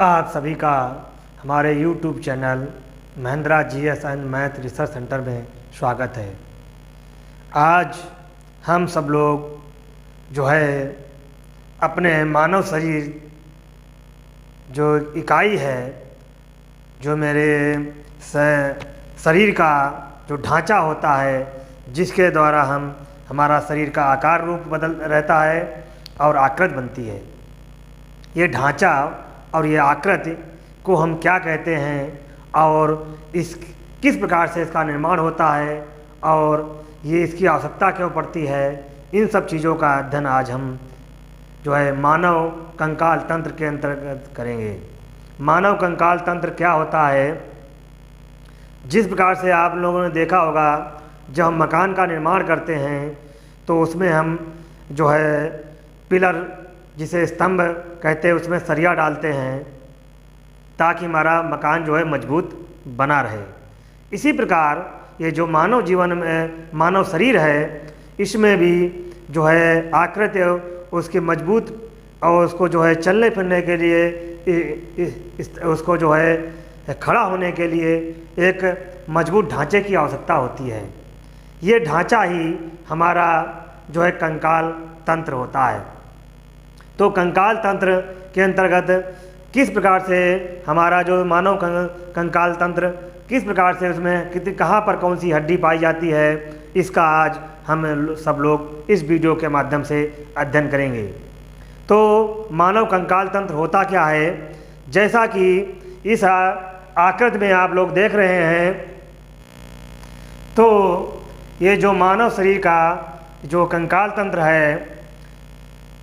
आप सभी का हमारे YouTube channel Mahindra GS and math research centre में स्वागत है। आज हम सब लोग जो है अपने मानव शरीर जो इकाई है, जो मेरे शरीर का जो ढांचा होता है, जिसके द्वारा हमारा शरीर का आकार रूप बदल रहता है और आकृति बनती है। ये ढांचा और ये आकृति को हम क्या कहते हैं और इस किस प्रकार से इसका निर्माण होता है और ये इसकी आवश्यकता क्यों पड़ती है, इन सब चीज़ों का अध्ययन आज हम जो है मानव कंकाल तंत्र के अंतर्गत करेंगे। मानव कंकाल तंत्र क्या होता है? जिस प्रकार से आप लोगों ने देखा होगा, जब हम मकान का निर्माण करते हैं तो उसमें हम जो है पिलर, जिसे स्तंभ कहते हैं, उसमें सरिया डालते हैं ताकि हमारा मकान जो है मजबूत बना रहे। इसी प्रकार ये जो मानव जीवन में मानव शरीर है, इसमें भी जो है आकृति उसकी मजबूत और उसको जो है चलने फिरने के लिए उसको जो है खड़ा होने के लिए एक मजबूत ढांचे की आवश्यकता होती है। ये ढांचा ही हमारा जो है कंकाल तंत्र होता है। तो कंकाल तंत्र के अंतर्गत किस प्रकार से हमारा जो मानव कंकाल तंत्र किस प्रकार से उसमें कितनी कहाँ पर कौन सी हड्डी पाई जाती है, इसका आज हम सब लोग इस वीडियो के माध्यम से अध्ययन करेंगे। तो मानव कंकाल तंत्र होता क्या है? जैसा कि इस आकृति में आप लोग देख रहे हैं, तो ये जो मानव शरीर का जो कंकाल तंत्र है,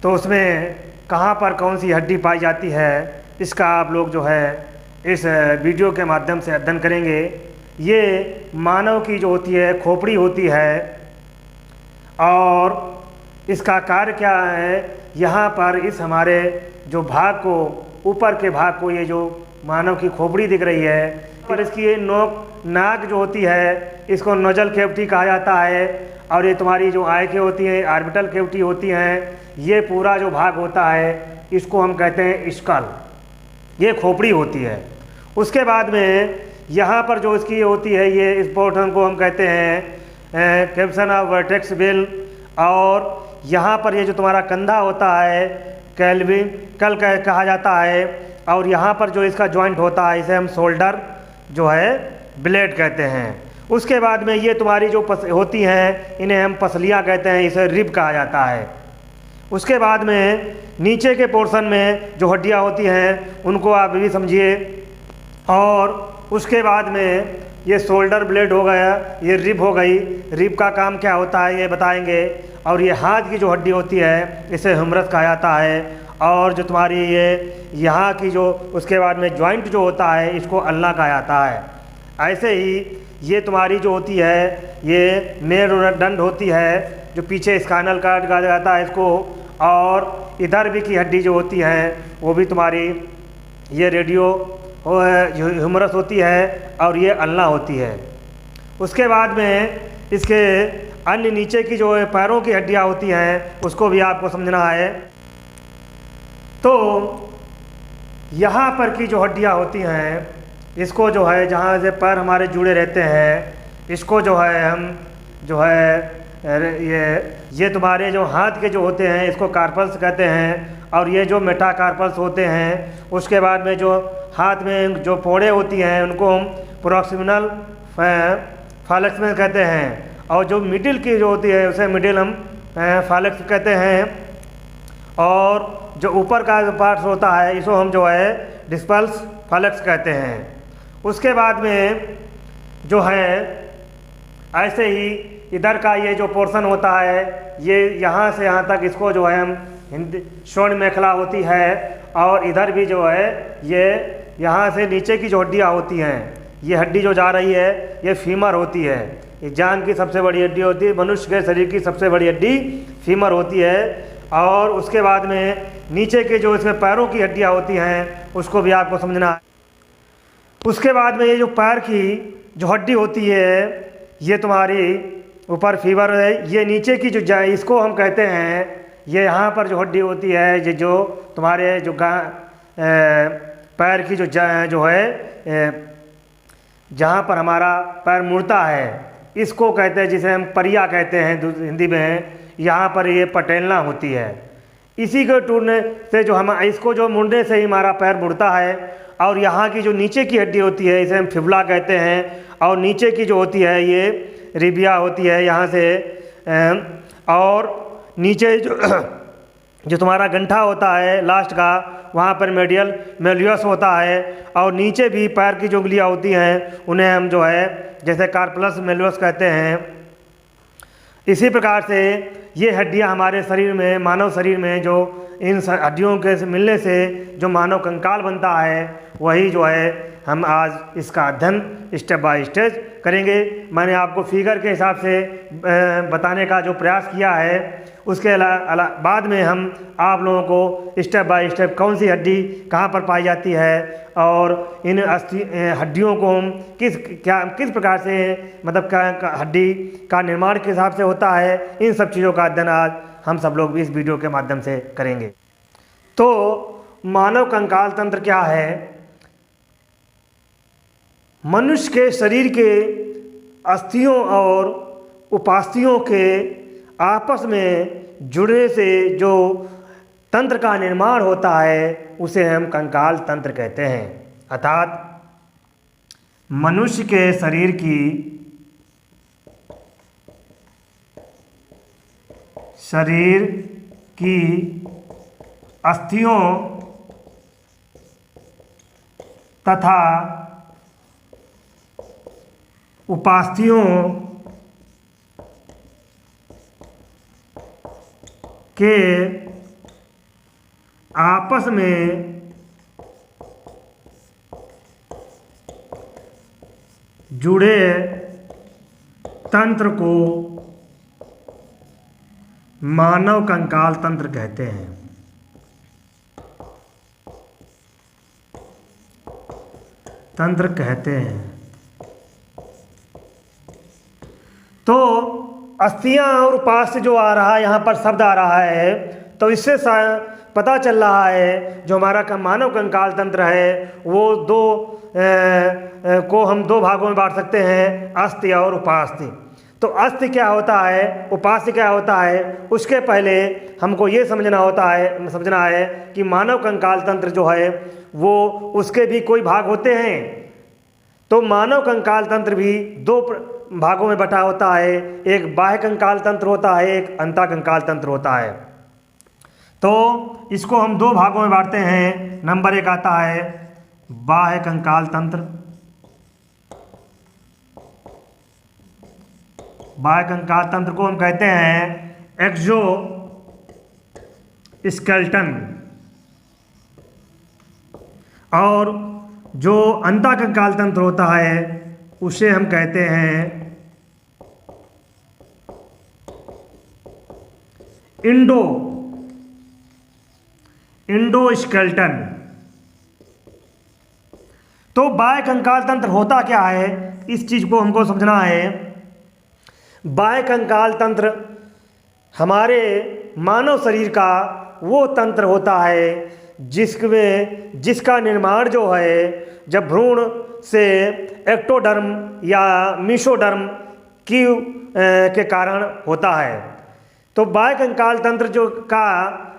तो उसमें कहाँ पर कौन सी हड्डी पाई जाती है, इसका आप लोग जो है इस वीडियो के माध्यम से अध्ययन करेंगे। ये मानव की जो होती है खोपड़ी होती है और इसका कार्य क्या है? यहाँ पर इस हमारे जो भाग को, ऊपर के भाग को, ये जो मानव की खोपड़ी दिख रही है, पर इसकी ये नाक जो होती है, इसको नोजल कैविटी कहा जाता है। और ये तुम्हारी जो आई के होती है, ऑर्बिटल कैविटी होती हैं, ये पूरा जो भाग होता है इसको हम कहते हैं स्कल। ये खोपड़ी होती है। उसके बाद में यहाँ पर जो इसकी होती है, ये इस पोर्शन को हम कहते हैं कैप्सन ऑफ वर्टेक्स बेल। और यहाँ पर ये जो तुम्हारा कंधा होता है कल कहा जाता है। और यहाँ पर जो इसका जॉइंट होता है, इसे हम शोल्डर जो है ब्लेड कहते हैं। उसके बाद में ये तुम्हारी जो होती हैं, इन्हें हम पसलियाँ कहते हैं, इसे रिब कहा जाता है। उसके बाद में नीचे के पोर्शन में जो हड्डियाँ होती हैं, उनको आप भी समझिए। और उसके बाद में ये शोल्डर ब्लेड हो गया, ये रिब हो गई। रिब का काम क्या होता है ये बताएंगे। और ये हाथ की जो हड्डी होती है, इसे ह्यूमरस कहा जाता है। और जो तुम्हारी ये यहाँ की जो उसके बाद में जॉइंट जो होता है, इसको अल्ना कहा जाता है। ऐसे ही ये तुम्हारी जो होती है, ये मेरुदंड होती है, जो पीछे स्पाइनल कॉर्ड कहा जाता है इसको। और इधर भी की हड्डी जो होती है, वो भी तुम्हारी ये रेडियो ह्यूमरस होती है और ये अल्ना होती है। उसके बाद में इसके अन्य नीचे की जो पैरों की हड्डियाँ होती हैं, उसको भी आपको समझना है। तो यहाँ पर की जो हड्डियाँ होती हैं, इसको जो है जहाँ से पैर हमारे जुड़े रहते हैं, इसको जो है हम जो है ये तुम्हारे जो हाथ के जो होते हैं, इसको कार्पल्स कहते हैं। और ये जो मेटाकार्पल्स होते हैं, उसके बाद में जो हाथ में जो फोड़े होती हैं, उनको हम प्रॉक्सिमल फॉलेक्स में कहते हैं। और जो मिडिल की जो होती है, उसे मिडिल हम फॉलेक्स कहते हैं। और जो ऊपर का जो पार्ट होता है, इसको हम जो है डिस्पल्स फॉलेक्स कहते हैं। उसके बाद में जो है ऐसे ही इधर का ये जो पोर्शन होता है, ये यहाँ से यहाँ तक इसको जो है हम हिंदी स्वर्ण मेखला होती है। और इधर भी जो है ये यहाँ से नीचे की जो हड्डियाँ होती हैं, ये हड्डी जो जा रही है, ये फीमर होती है। ये जान की सबसे बड़ी हड्डी होती है, मनुष्य के शरीर की सबसे बड़ी हड्डी फीमर होती है। और उसके बाद में नीचे के जो इसमें पैरों की हड्डियाँ होती हैं, उसको भी आपको समझना है। उसके बाद में ये जो पैर की जो हड्डी होती है, ये तुम्हारी ऊपर फीवर है। ये नीचे की जो इसको हम कहते हैं, ये यहाँ पर जो हड्डी होती है, ये जो तुम्हारे जो पैर की जो है जहाँ पर हमारा पैर मुड़ता है, इसको कहते हैं, जिसे हम परिया कहते हैं हिंदी में। यहाँ पर ये पटेलना होती है। इसी के टूटने से जो हम इसको जो मुड़ने से ही हमारा पैर मुड़ता है। और यहाँ की जो नीचे की हड्डी होती है, इसे हम फिबुला कहते हैं। और नीचे की जो होती है ये रिबिया होती है यहाँ से। और नीचे जो तुम्हारा गंठा होता है लास्ट का, वहाँ पर मेडियल मेलियस होता है। और नीचे भी पैर की जो उंगलियाँ होती हैं उन्हें हम जो है जैसे कार्पलस मेलियस कहते हैं। इसी प्रकार से ये हड्डियाँ हमारे शरीर में, मानव शरीर में जो इन हड्डियों के मिलने से जो मानव कंकाल बनता है, वही जो है हम आज इसका अध्ययन स्टेप बाय स्टेप करेंगे। मैंने आपको फिगर के हिसाब से बताने का जो प्रयास किया है, उसके बाद में हम आप लोगों को स्टेप बाय स्टेप कौन सी हड्डी कहाँ पर पाई जाती है और इन हड्डियों को हम किस प्रकार से मतलब हड्डी का निर्माण के हिसाब से होता है, इन सब चीज़ों का अध्ययन आज हम सब लोग इस वीडियो के माध्यम से करेंगे। तो मानव कंकाल तंत्र क्या है? मनुष्य के शरीर के अस्थियों और उपास्थियों के आपस में जुड़ने से जो तंत्र का निर्माण होता है, उसे हम कंकाल तंत्र कहते हैं। अर्थात मनुष्य के शरीर की अस्थियों तथा उपास्थियों के आपस में जुड़े तंत्र को मानव कंकाल तंत्र कहते हैं। तंत्र कहते हैं। तो अस्थियां और उपास्य जो आ रहा है, यहाँ पर शब्द आ रहा है, तो इससे पता चल रहा है जो हमारा मानव कंकाल तंत्र है वो को हम दो भागों में बांट सकते हैं, अस्थि और उपास्थि। तो अस्थि क्या होता है, उपास्थि क्या होता है, उसके पहले हमको ये समझना है कि मानव कंकाल तंत्र जो है वो उसके भी कोई भाग होते हैं। तो मानव कंकाल तंत्र भी दो भागों में बटा होता है। एक बाह्य कंकाल तंत्र होता है, एक अंतः कंकाल तंत्र होता है। तो इसको हम दो भागों में बांटते हैं। नंबर एक आता है बाह्य कंकाल तंत्र। बाह्य कंकाल तंत्र को हम कहते हैं एक्सो स्केलेटन। और जो अंतः कंकाल तंत्र होता है उसे हम कहते हैं इंडो स्केलेटन। तो बाह्य कंकाल तंत्र होता क्या है, इस चीज को हमको समझना है। बाह्य कंकाल तंत्र हमारे मानव शरीर का वो तंत्र होता है जिसका निर्माण जो है जब भ्रूण से एक्टोडर्म या मीसोडर्म के कारण होता है। तो बाह्य कंकाल तंत्र जो का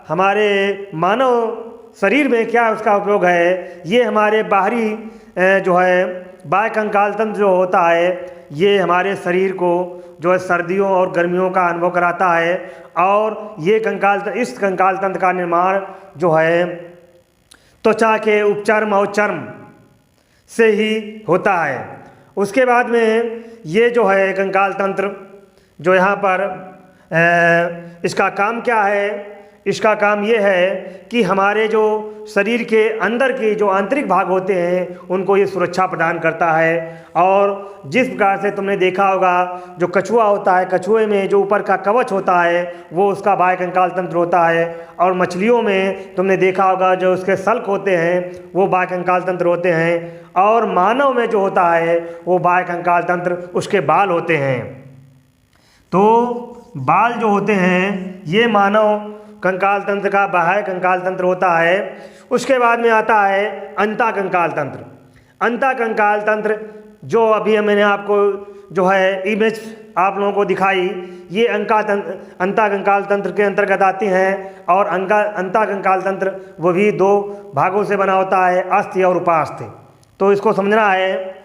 हमारे मानव शरीर में क्या उसका उपयोग है, ये हमारे बाहरी जो है बाह्य कंकाल तंत्र जो होता है ये हमारे शरीर को जो है सर्दियों और गर्मियों का अनुभव कराता है। और ये इस कंकाल तंत्र का निर्माण जो है त्वचा के उपचर्म और चर्म से ही होता है। उसके बाद में ये जो है कंकाल तंत्र जो यहाँ पर इसका काम क्या है, इसका काम ये है कि हमारे जो शरीर के अंदर के जो आंतरिक भाग होते हैं उनको ये सुरक्षा प्रदान करता है। और जिस प्रकार से तुमने देखा होगा जो कछुआ होता है, कछुए में जो ऊपर का कवच होता है वो उसका बाह्य कंकाल तंत्र होता है। और मछलियों में तुमने देखा होगा जो उसके सल्क होते हैं वो बाह्य कंकाल तंत्र होते हैं। और मानव में जो होता है वो बाह्य कंकाल तंत्र उसके बाल होते हैं। तो बाल जो होते हैं ये मानव कंकाल तंत्र का बाह्य कंकाल तंत्र होता है। उसके बाद में आता है अंतः कंकाल तंत्र। अंतः कंकाल तंत्र जो अभी मैंने आपको जो है इमेज आप लोगों को दिखाई, ये अंतः कंकाल तंत्र के अंतर्गत आती हैं। और अंतः कंकाल तंत्र वो भी दो भागों से बना होता है, अस्थि और उपास्थि। तो इसको समझना है।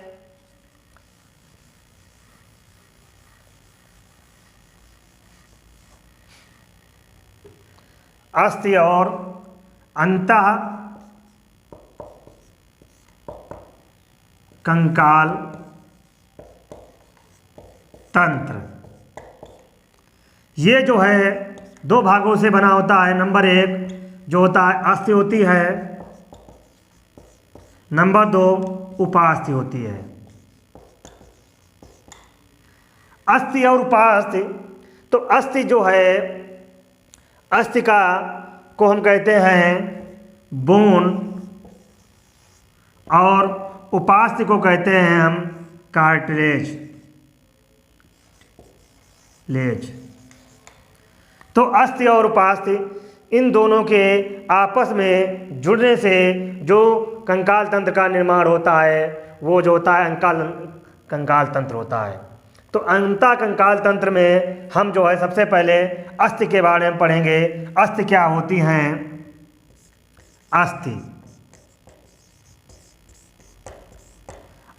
अस्थि और अंतः कंकाल तंत्र, ये जो है दो भागों से बना होता है। नंबर 1 जो होता है अस्थि होती है, नंबर 2 उपास्थि होती है। अस्थि और उपास्थि, तो अस्थि जो है, अस्थि को हम कहते हैं बोन, और उपास्थि को कहते हैं हम कार्टिलेज। तो अस्थि और उपास्थि इन दोनों के आपस में जुड़ने से जो कंकाल तंत्र का निर्माण होता है वो जो होता है कंकाल तंत्र होता है। तो अंतः कंकाल तंत्र में हम जो है सबसे पहले अस्थि के बारे में पढ़ेंगे। अस्थि क्या होती हैं?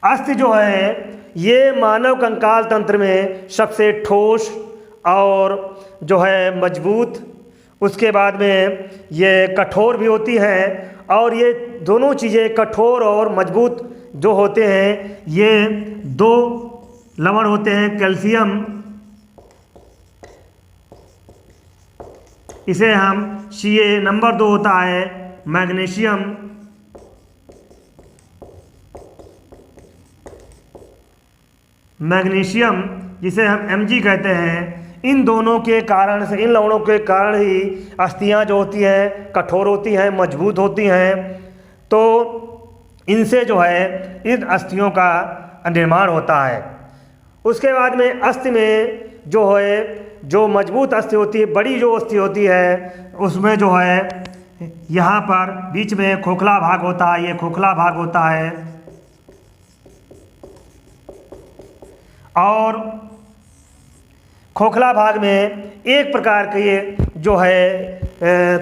अस्थि जो है ये मानव कंकाल तंत्र में सबसे ठोस और जो है मजबूत, उसके बाद में ये कठोर भी होती हैं। और ये दोनों चीज़ें कठोर और मजबूत जो होते हैं, ये दो लवण होते हैं, कैल्शियम, इसे हम Ca। नंबर 2 होता है मैग्नीशियम, जिसे हम Mg कहते हैं। इन दोनों के कारण से, इन लवणों के कारण ही अस्थियां जो होती हैं कठोर होती हैं, मजबूत होती हैं। तो इनसे जो है इन अस्थियों का निर्माण होता है। उसके बाद में अस्थि में जो है, जो मजबूत अस्थि होती है, बड़ी जो अस्थि होती है, उसमें जो है यहाँ पर बीच में खोखला भाग होता है, ये खोखला भाग होता है। और खोखला भाग में एक प्रकार के ये जो है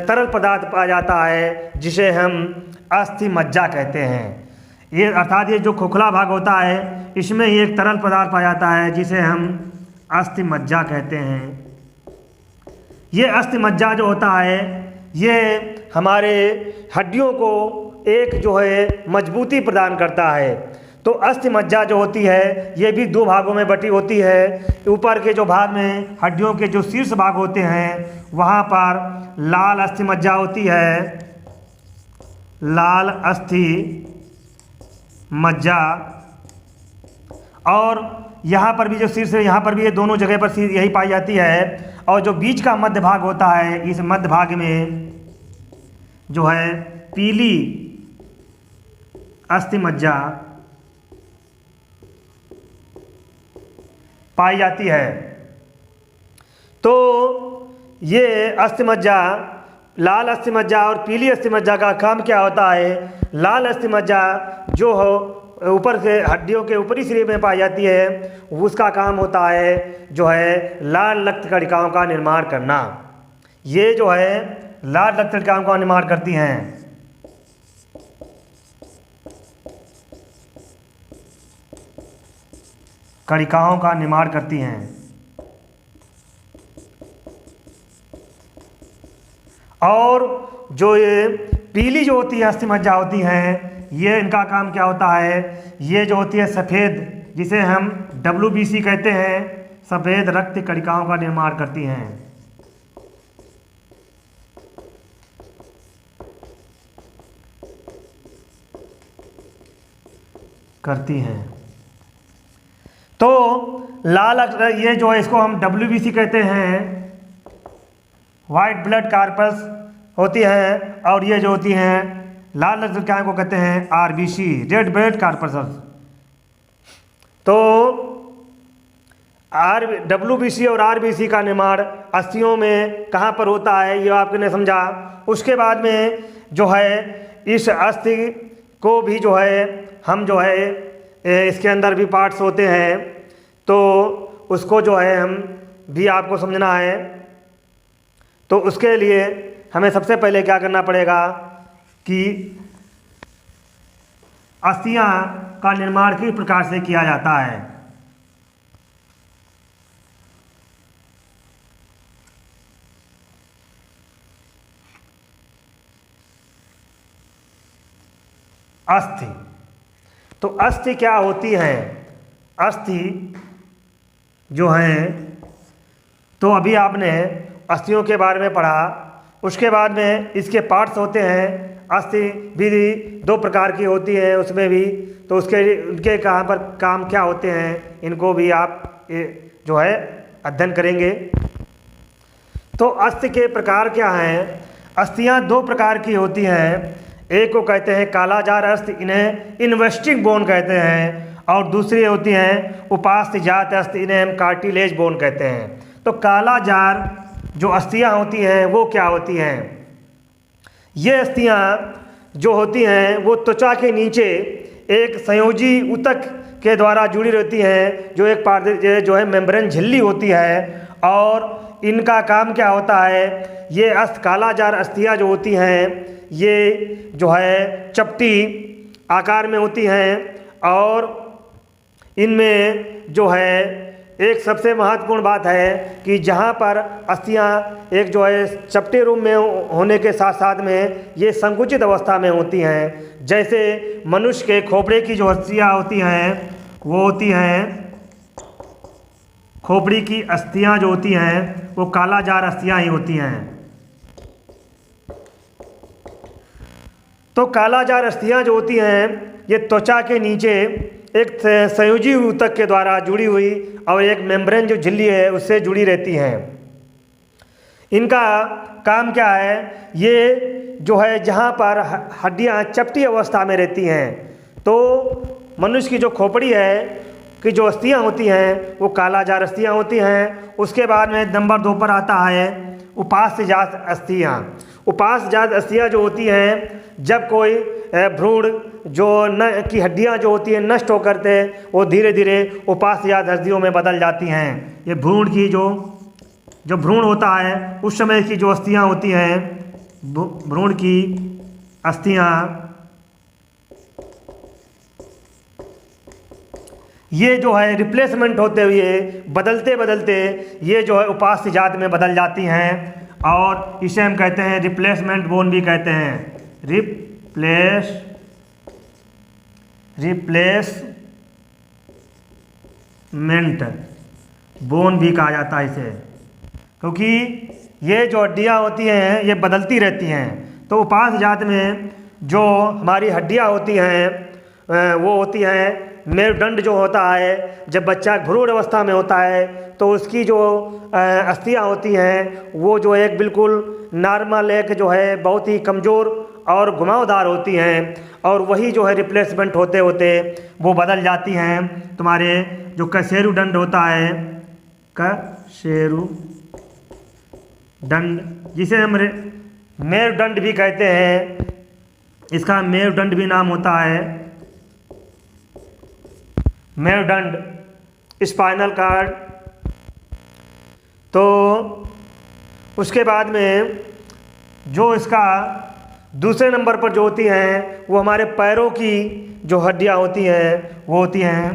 तरल पदार्थ पाया जाता है, जिसे हम अस्थि मज्जा कहते हैं। ये अर्थात ये जो खोखला भाग होता है, इसमें ही एक तरल पदार्थ पाया जाता है, जिसे हम अस्थि मज्जा कहते हैं। ये अस्थि मज्जा जो होता है, ये हमारे हड्डियों को एक जो है मजबूती प्रदान करता है। तो अस्थि मज्जा जो होती है, ये भी दो भागों में बटी होती है। ऊपर के जो भाग में हड्डियों के जो शीर्ष भाग होते हैं, वहाँ पर लाल अस्थि मज्जा होती है, लाल अस्थि मज्जा। और यहाँ पर भी जो शीर्ष है, यहाँ पर भी ये दोनों जगह पर यही पाई जाती है। और जो बीच का मध्य भाग होता है, इस मध्य भाग में जो है पीली अस्थि मज्जा पाई जाती है। तो ये अस्थि मज्जा, लाल अस्थि मज्जा और पीली अस्थि मज्जा का काम क्या होता है? लाल अस्थि मज्जा जो हो ऊपर से हड्डियों के ऊपरी शरीर में पाई जाती है, उसका काम होता है जो है लाल रक्त कणिकाओं का निर्माण करना। ये जो है लाल रक्त कणिकाओं का निर्माण करती हैं। कणिकाओं का निर्माण करती हैं। और जो ये पीली जो होती है अस्थि मज्जा होती हैं, ये इनका काम क्या होता है? ये जो होती है सफ़ेद, जिसे हम WBC कहते हैं, सफ़ेद रक्त कणिकाओं का निर्माण करती हैं। तो लाल ये जो है इसको हम WBC कहते हैं, वाइट ब्लड कार्पस होती है। और ये जो होती हैं लाल रक्त कणिकाओं को कहते हैं RBC, रेड ब्लड कार्पस। तो WBC और RBC का निर्माण अस्थियों में कहाँ पर होता है, ये आपने समझा। उसके बाद में जो है इस अस्थि को भी जो है हम जो है इसके अंदर भी पार्ट्स होते हैं, तो उसको जो है हम भी आपको समझना है। तो उसके लिए हमें सबसे पहले क्या करना पड़ेगा कि अस्थियां का निर्माण किस प्रकार से किया जाता है। अस्थि, तो अस्थि क्या होती है? अस्थि जो है, तो अभी आपने अस्थियों के बारे में पढ़ा। उसके बाद में इसके पार्ट्स होते हैं। अस्थि भी 2 प्रकार की होती है उसमें भी, तो उनके कहाँ पर काम क्या होते हैं, इनको भी आप जो है अध्ययन करेंगे। तो अस्थि के प्रकार क्या हैं? अस्थियाँ 2 प्रकार की होती हैं। एक को कहते हैं कालाजार अस्थि, इन्हें इन्वेस्टिंग बोन कहते हैं, और दूसरी होती हैं उपास्थि जात अस्थि, इन्हें हम कार्टिलेज बोन कहते हैं। तो कालाजार जो अस्थियाँ होती हैं वो क्या होती हैं? ये अस्थियाँ जो होती हैं वो त्वचा के नीचे एक संयोजी ऊतक के द्वारा जुड़ी रहती हैं, जो एक जो है मेम्ब्रेन झिल्ली होती है। और इनका काम क्या होता है? ये कालाजार अस्थियाँ जो होती हैं ये जो है चपटी आकार में होती हैं, और इनमें जो है एक सबसे महत्वपूर्ण बात है कि जहाँ पर अस्थियाँ एक जो है चपटे रूप में होने के साथ साथ में ये संकुचित अवस्था में होती हैं। जैसे मनुष्य के खोपड़े की जो अस्थियाँ होती हैं वो होती हैं, खोपड़ी की अस्थियाँ जो होती हैं वो कालाजार अस्थियाँ ही होती हैं। तो कालाजार अस्थियाँ जो होती हैं ये त्वचा के नीचे एक संयोजी ऊतक के द्वारा जुड़ी हुई और एक मेम्ब्रेन जो झिल्ली है उससे जुड़ी रहती हैं। इनका काम क्या है? ये जो है जहाँ पर हड्डियाँ चपटी अवस्था में रहती हैं, तो मनुष्य की जो खोपड़ी है कि जो अस्थियाँ होती हैं वो कालाजार अस्थियाँ होती हैं। उसके बाद में नंबर 2 पर आता है उपास्थि जात अस्थियाँ। उपास्थि जात अस्थियाँ जो होती हैं, जब कोई भ्रूण जो की हड्डियाँ जो होती हैं नष्ट होकर के वो धीरे धीरे उपास्थि जात अस्थियों में बदल जाती हैं। ये भ्रूण की जो भ्रूण होता है उस समय की जो अस्थियाँ होती हैं, भ्रूण की अस्थियाँ, ये जो है रिप्लेसमेंट होते हुए बदलते बदलते ये जो है उपास्थि जात में बदल जाती हैं, और इसे हम कहते हैं रिप्लेसमेंट बोन भी कहते हैं। रिप्लेसमेंट बोन भी कहा जाता है इसे, क्योंकि ये जो हड्डियाँ होती हैं ये बदलती रहती हैं। तो उपास्थि जात में जो हमारी हड्डियाँ होती हैं वो होती हैं मेरुदंड जो होता है, जब बच्चा भ्रूण अवस्था में होता है तो उसकी जो अस्थियाँ होती हैं वो जो एक बिल्कुल नॉर्मल एक जो है बहुत ही कमज़ोर और घुमावदार होती हैं, और वही जो है रिप्लेसमेंट होते होते वो बदल जाती हैं। तुम्हारे जो कशेरुदंड होता है, कशेरुदंड जिसे हम मेरुदंड भी कहते हैं, इसका मेरुदंड भी नाम होता है मेरुदंड, स्पाइनल कार्ड। तो उसके बाद में जो इसका दूसरे नंबर पर जो होती हैं वो हमारे पैरों की जो हड्डियां होती हैं वो होती हैं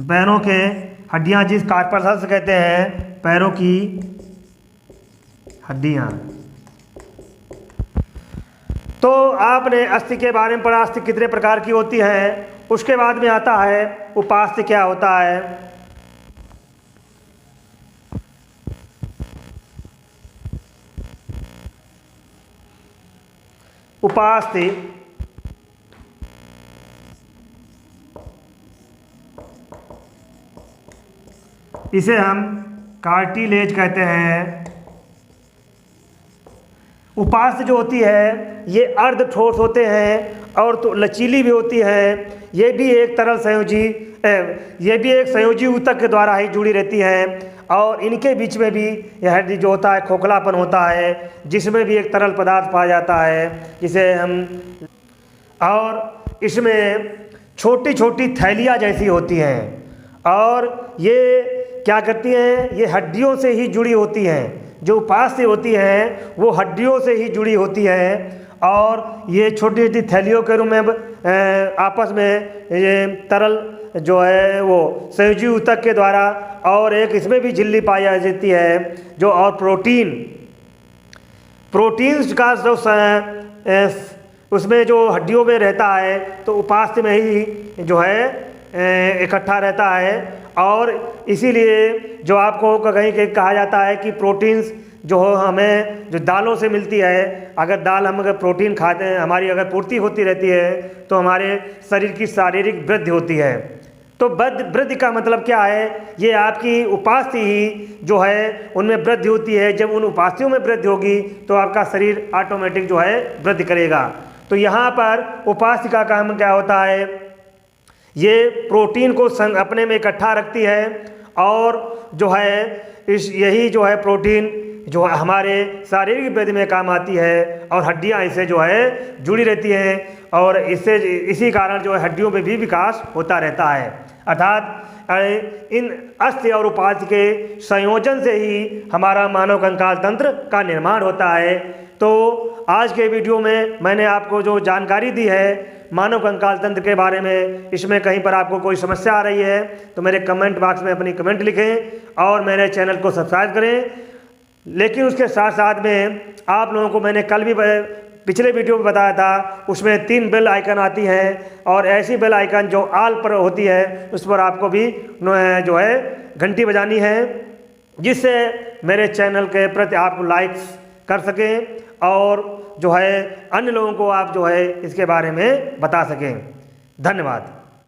पैरों के हड्डियां, जिस कार्पल्स कहते हैं पैरों की हड्डियां। तो आपने अस्थि के बारे में पढ़ा, अस्थि कितने प्रकार की होती है। उसके बाद में आता है उपास्थि क्या होता है। उपास्थि इसे हम कार्टिलेज कहते हैं। उपास्थि जो होती है ये अर्ध ठोस होते हैं और तो लचीली भी होती है। ये भी एक तरल संयोजी ये भी एक संयोजी ऊतक के द्वारा ही जुड़ी रहती है। और इनके बीच में भी यह हड्डी जो होता है खोखलापन होता है, जिसमें भी एक तरल पदार्थ पाया जाता है जिसे हम, और इसमें छोटी छोटी थैलियाँ जैसी होती हैं और ये क्या करती हैं, ये हड्डियों से ही जुड़ी होती हैं। जो उपास्थि होती हैं वो हड्डियों से ही जुड़ी होती हैं और ये छोटी छोटी थैलियों के रूप में आपस में ये तरल जो है वो संयोजी ऊतक के द्वारा, और एक इसमें भी झिल्ली पाई जाती है जो, और प्रोटीन्स का जो उसमें जो हड्डियों में रहता है तो उपास्थि में ही जो है इकट्ठा रहता है। और इसीलिए जो आपको कहीं कहीं कहा जाता है कि प्रोटीन्स जो हमें जो दालों से मिलती है, अगर दाल हम अगर प्रोटीन खाते हैं, हमारी अगर पूर्ति होती रहती है तो हमारे शरीर की शारीरिक वृद्धि होती है। तो वृद्धि का मतलब क्या है, ये आपकी उपास्थि ही जो है उनमें वृद्धि होती है। जब उन उपास्थियों में वृद्धि होगी तो आपका शरीर ऑटोमेटिक जो है वृद्धि करेगा। तो यहाँ पर उपास्थि का काम क्या होता है, ये प्रोटीन को अपने में इकट्ठा रखती है और जो है यही जो है प्रोटीन जो हमारे शारीरिक वृद्धि में काम आती है और हड्डियां इससे जो है जुड़ी रहती हैं और इससे इसी कारण जो है हड्डियों में भी विकास होता रहता है। अर्थात इन अस्थि और उपास्थि के संयोजन से ही हमारा मानव कंकाल तंत्र का निर्माण होता है। तो आज के वीडियो में मैंने आपको जो जानकारी दी है मानव कंकाल तंत्र के बारे में, इसमें कहीं पर आपको कोई समस्या आ रही है तो मेरे कमेंट बॉक्स में अपनी कमेंट लिखें और मेरे चैनल को सब्सक्राइब करें। लेकिन उसके साथ साथ में आप लोगों को मैंने कल भी पिछले वीडियो में बताया था, उसमें 3 बेल आइकन आती हैं और ऐसी बेल आइकन जो आल पर होती है उस पर आपको भी जो है घंटी बजानी है, जिससे मेरे चैनल के प्रति आप लाइक्स कर सकें और जो है अन्य लोगों को आप जो है इसके बारे में बता सकें। धन्यवाद।